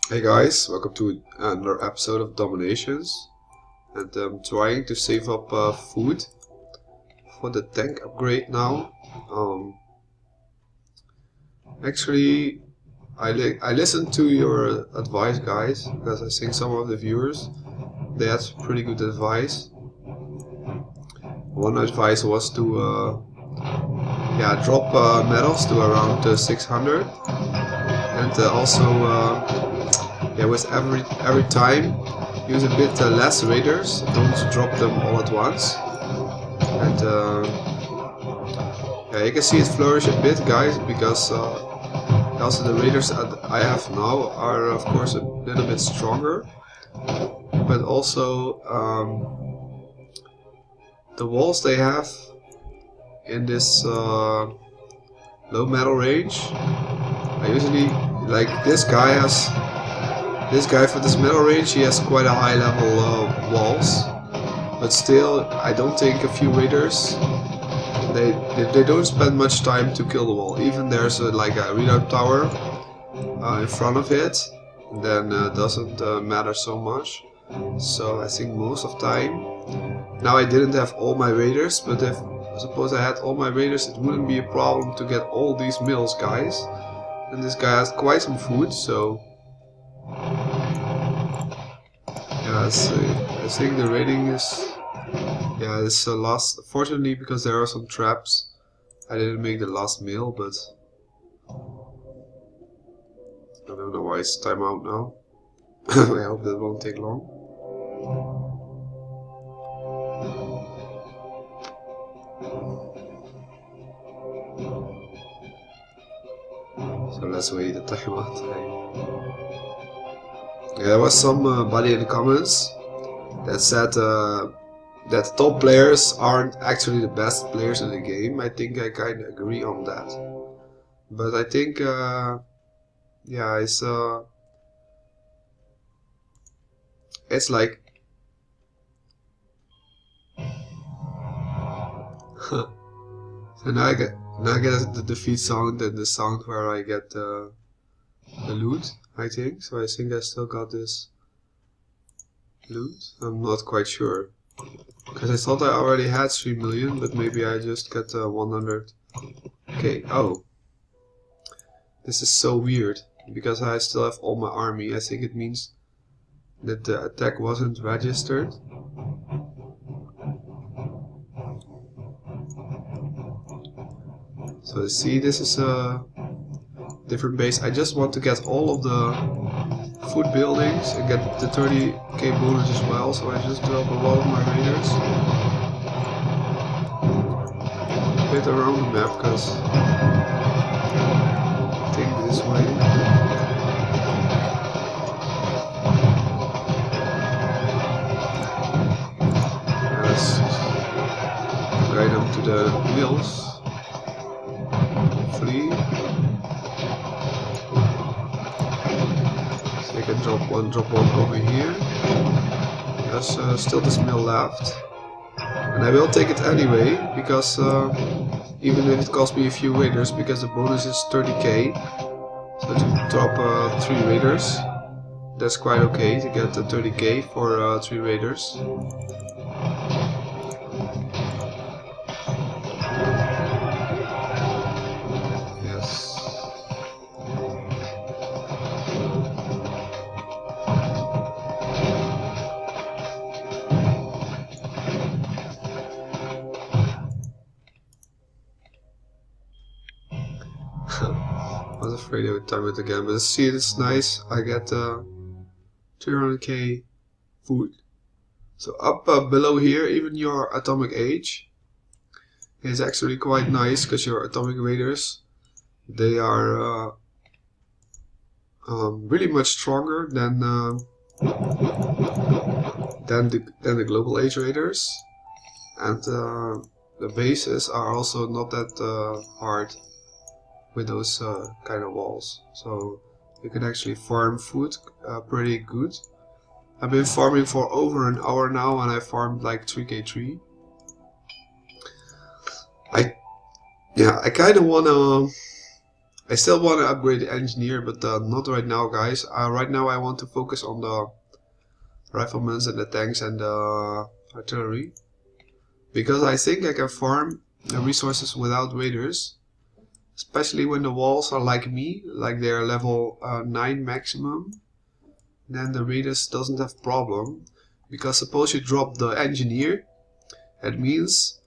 Hey guys, welcome to another episode of Dominations. And I'm trying to save up food for the tank upgrade now. Actually, I listened to your advice, guys, because I think some of the viewers they had pretty good advice. One advice was to drop medals to around 600, and with every time use a bit less raiders. Don't drop them all at once. And you can see it flourish a bit, guys, because also the raiders that I have now are of course a little bit stronger, but also the walls they have in this low metal range. I usually like this guy for this metal range. He has quite a high level walls, but still I don't think a few raiders they don't spend much time to kill the wall. Even there's like a redoubt tower in front of it, then doesn't matter so much. So I think most of time. Now I didn't have all my raiders, but if suppose I had all my raiders, it wouldn't be a problem to get all these mills, guys. And this guy has quite some food, so yeah, I think the rating is it's last. Fortunately, because there are some traps, I didn't make the last meal, but I don't know why it's timeout now. I hope that won't take long. So let's wait the timeout. There was somebody in the comments that said that top players aren't actually the best players in the game. I think I kind of agree on that. But I think, it's like so now I get the defeat sound and the sound where I get the loot, I think. So I think I still got this loot. I'm not quite sure, because I thought I already had 3 million, but maybe I just got 100. Okay, oh. This is so weird, because I still have all my army. I think it means that the attack wasn't registered. So see, this is a different base. I just want to get all of the food buildings and get the 30k bonus as well, so I just drop a lot of my raiders a bit around the map, because I think this way. Let's guide them to the mills. Hopefully. So I can drop one over here. There's still this mill left. And I will take it anyway, because even if it costs me a few raiders, because the bonus is 30k. So to drop 3 raiders, that's quite okay to get the 30k for 3 raiders. I was afraid I would time it again, but see, it's nice. I get 300k food. So up below here, even your atomic age is actually quite nice, because your atomic raiders, they are really much stronger than the global age raiders, and the bases are also not that hard with those kind of walls, so you can actually farm food pretty good. I've been farming for over an hour now, and I farmed like 3k3. I kind of wanna I still want to upgrade the engineer, but not right now, guys. Right now I want to focus on the riflemen and the tanks and the artillery, because I think I can farm the resources without raiders, especially when the walls are like me, like they're level 9 maximum. Then the raiders doesn't have problem, because suppose you drop the engineer, that means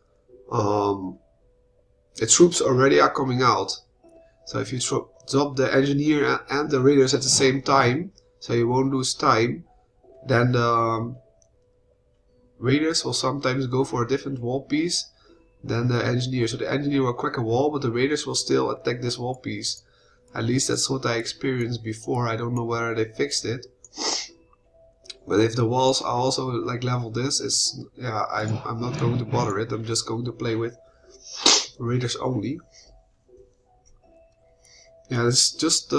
the troops already are coming out. So if you drop the engineer and the raiders at the same time, so you won't lose time, then the raiders will sometimes go for a different wall piece than the engineer. So the engineer will crack a wall, but the raiders will still attack this wall piece. At least that's what I experienced before. I don't know whether they fixed it. But if the walls are also like level this, it's yeah, I'm not going to bother it. I'm just going to play with raiders only. Yeah, it's just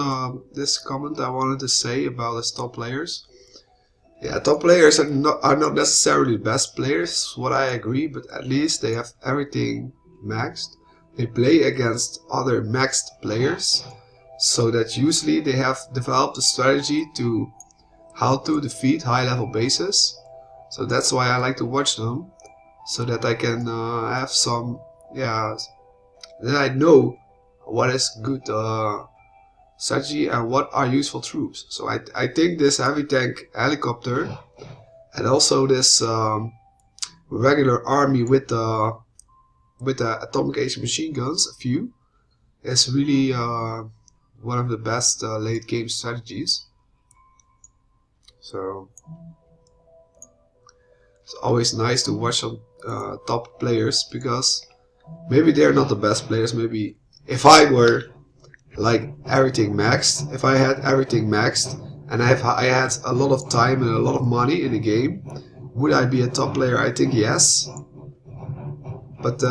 this comment I wanted to say about the top players. Yeah, top players are not necessarily the best players, what I agree, but at least they have everything maxed. They play against other maxed players, so that usually they have developed a strategy to how to defeat high level bases. So that's why I like to watch them, so that I can have some, yeah, then I know what is good strategy and what are useful troops. So I think this heavy tank helicopter and also this regular army with the atomic age machine guns, a few, is really one of the best late game strategies. So it's always nice to watch some top players, because maybe they're not the best players. Maybe if I were like everything maxed, if I had everything maxed and I had a lot of time and a lot of money in the game, would I be a top player? I think yes. But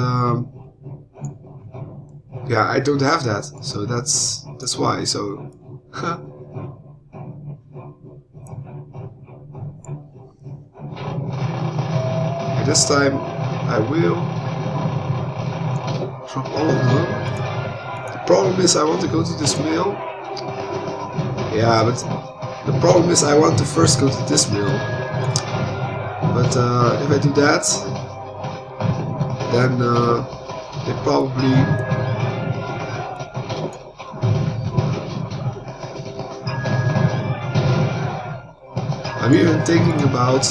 yeah, I don't have that, so that's why. So this time I will drop all of them. The problem is I want to go to this mill. Yeah, but the problem is I want to first go to this mill. But if I do that, then they probably I'm even thinking about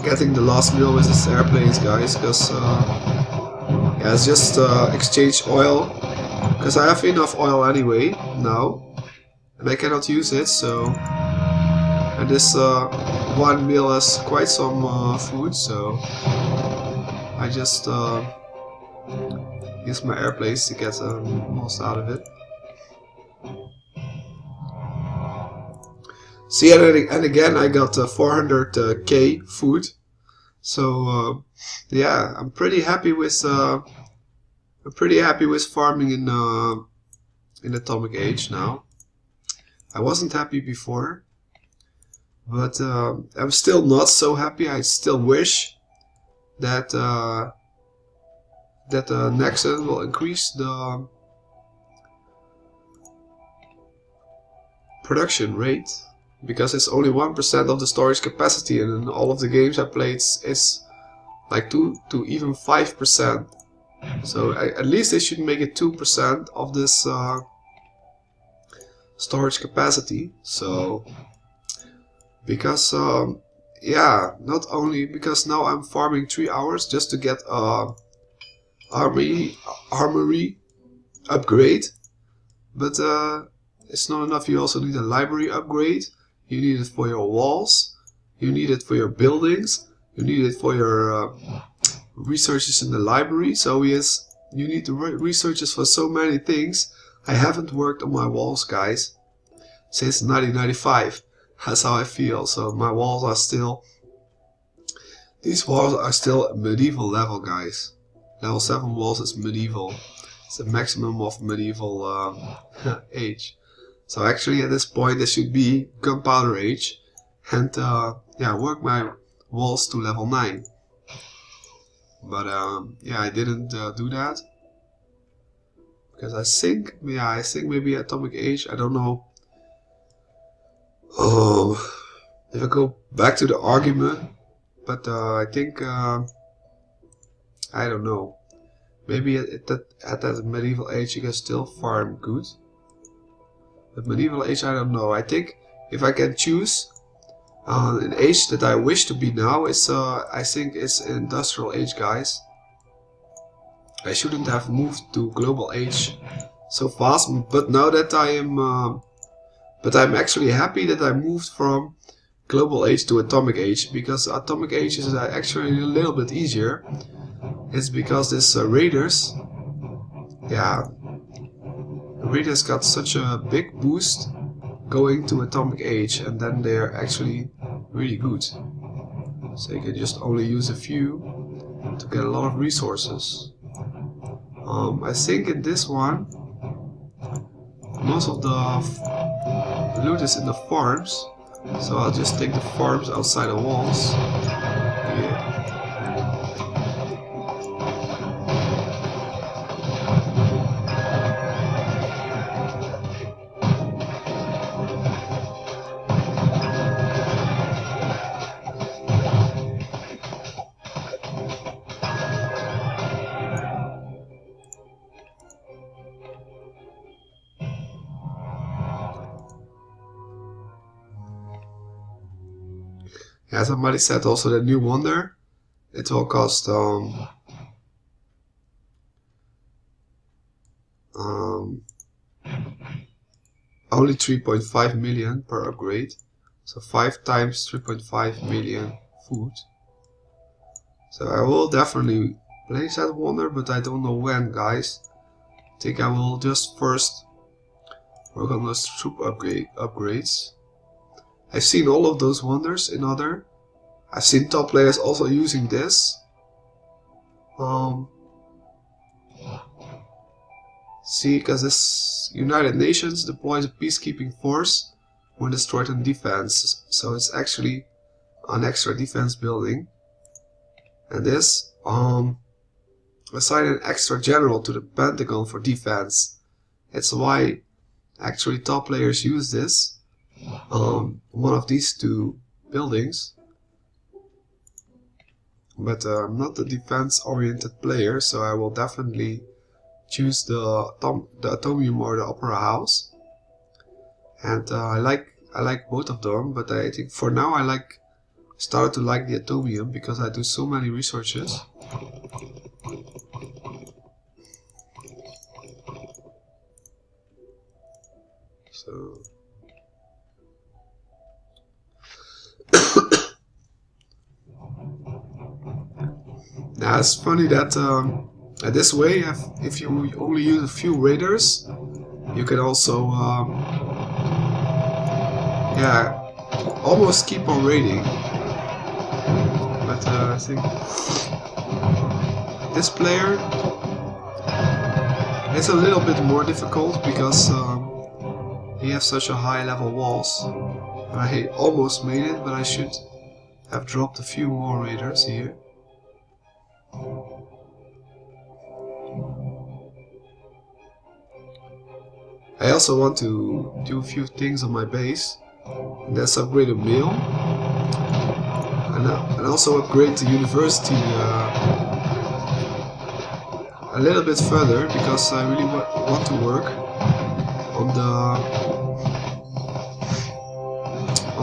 getting the last mill with this airplanes, guys, because yeah, it's just exchange oil, because I have enough oil anyway now and I cannot use it. So, and this one mill has quite some food, so I just use my airplanes to get the most out of it. See, and again I got 400k food, so yeah, I'm pretty happy with farming in Atomic Age now. I wasn't happy before, but I'm still not so happy. I still wish that that Nexon will increase the production rate, because it's only 1% of the storage capacity, and in all of the games I played it's like 2 to even 5%. So at least they should make it 2% of this storage capacity. So because yeah, not only because now I'm farming 3 hours just to get a armory upgrade, but it's not enough. You also need a library upgrade. You need it for your walls, you need it for your buildings, you need it for your researches in the library. So yes, you need the researches for so many things. I haven't worked on my walls, guys, since 1995. That's how I feel. So my walls are still, these walls are still medieval level, guys. Level 7 walls is medieval. It's the maximum of medieval age. So actually at this point there should be gunpowder age, and yeah, work my walls to level 9. But yeah, I didn't do that, because I think maybe atomic age, I don't know. If I go back to the argument, but I think I don't know. Maybe at that medieval age you can still farm good. But medieval age, I don't know. I think if I can choose an age that I wish to be now, is I think it's industrial age, guys. I shouldn't have moved to global age so fast, but now that I am, but I'm actually happy that I moved from global age to atomic age, because atomic age is actually a little bit easier. It's because this raiders, yeah, raiders got such a big boost going to atomic age, and then they're actually really good. So you can just only use a few to get a lot of resources. I think in this one, most of the loot is in the farms, so I'll just take the farms outside the walls. Yeah. Yeah, somebody said also that new wonder, it will cost only 3.5 million per upgrade, so 5 times 3.5 million food. So I will definitely place that wonder, but I don't know when, guys. I think I will just first work on those troop upgrades. I've seen all of those wonders in other. I've seen top players also using this. See, because this United Nations deploys a peacekeeping force when destroyed in defense. So it's actually an extra defense building. And this assign an extra general to the Pentagon for defense. It's why actually top players use this. One of these two buildings, but I'm not a defense-oriented player, so I will definitely choose the Atomium or the Opera House. And I like both of them, but I think for now I started to like the Atomium because I do so many researches. So. Now it's funny that this way, if you only use a few raiders, you can also yeah, almost keep on raiding. But I think this player is a little bit more difficult because he has such a high level walls. I almost made it, but I should have dropped a few more raiders here. I also want to do a few things on my base, and that's upgrade a mill, and also upgrade the university a little bit further, because I really want to work on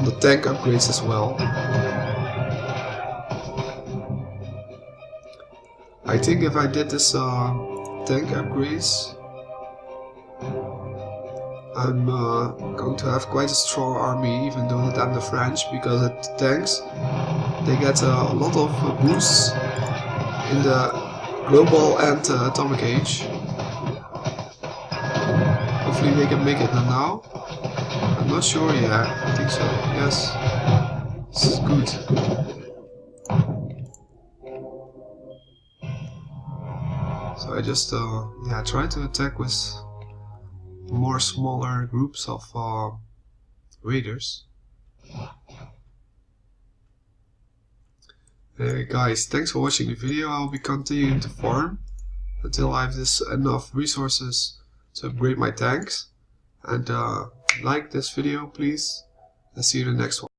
the tank upgrades as well. I think if I did this tank upgrades, I'm going to have quite a strong army, even though that I'm the French, because the tanks, they get a lot of boosts in the global and atomic age. Hopefully they can make it now. I'm not sure, yeah, I think so, yes. This is good. So I just yeah, try to attack with more smaller groups of raiders. Anyway guys, thanks for watching the video. I'll be continuing to farm until I have enough resources to upgrade my tanks. And like this video, please. I'll see you in the next one.